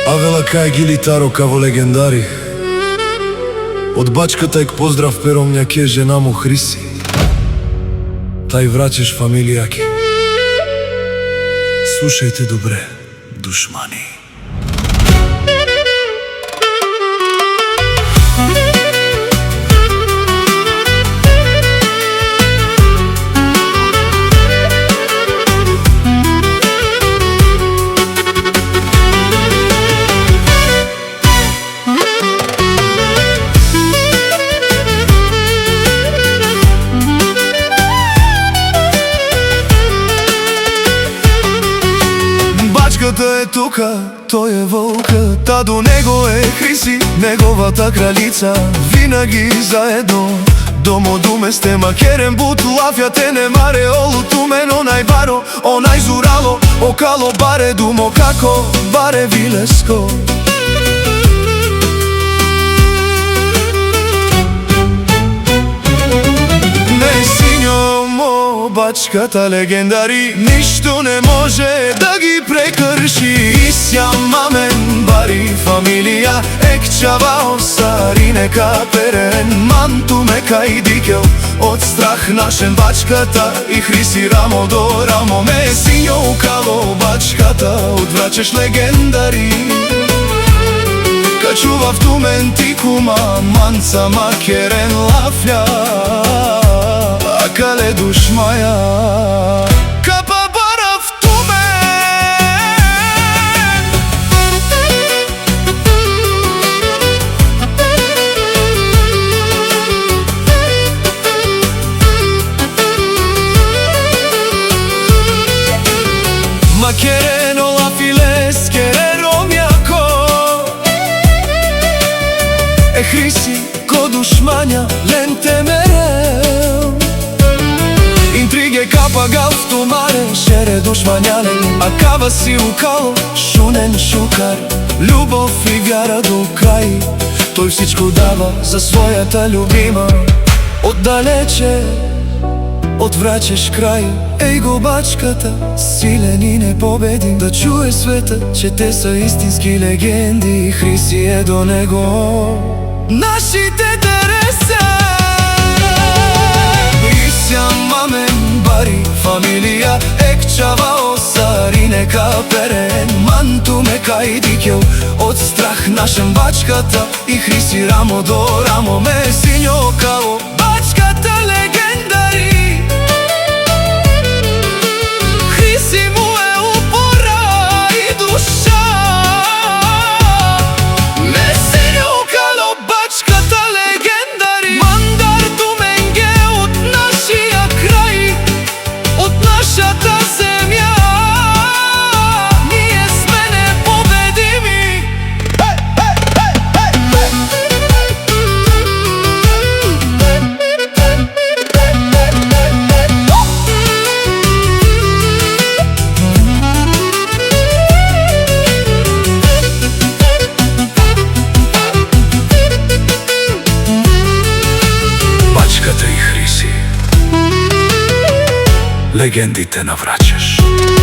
Авела кај гилитаро каво легендари. Од бачката ек поздрав пером ке жена му Хриси. Тај враќаш фамилијаки. Слушајте добре, душмани. Бачката е тука, тој е волка, та до него е Хриси, неговата кралица. Винаги заедно, домо думе сте макерен бут, лафјате не маре олуту мено најбаро, онај зурало, окало баре думо како, баре вилеско. Не синьо мо бачката легендари, ништо не може да ги прекрши. Исјам мамен бари фамилија, ек чава осари нека перен, манту мека и дикел, од страх нашен бачката и Хриси рамо до рамо. Ме синьо укало бачката, одвраќаш легендари. Качував тумен тикума, манца макерен лафја, акале душмаја. Капа барав тумен, макерен олафиле скереро мјако. Е Хриси ко душмања лен темерел, интриге капа галфту маре, шере душмањален, а кава си укало, шунен шукар, љубов и вјара до крај. Тој всичко дава за својата љубима, оддалече одвраќаш крај. Еј го бачката, силен и непобедим, да чуе света, че те са истински легенди, и Хриси е до него нашите дереса. Исјам мамен бари фамилија, ек чава осари нека перен, манту мека и дикел, од страх нашен бачката и Хриси рамо до рамо. Ме синьо као бачката легендари, Хриси му е упора и душа. Ме синьо као бачката легендари, мандар туменге од нашиот крај, од нашата земја. Ние сме непобедими. Бачката и Хриси, легендите навраќаш.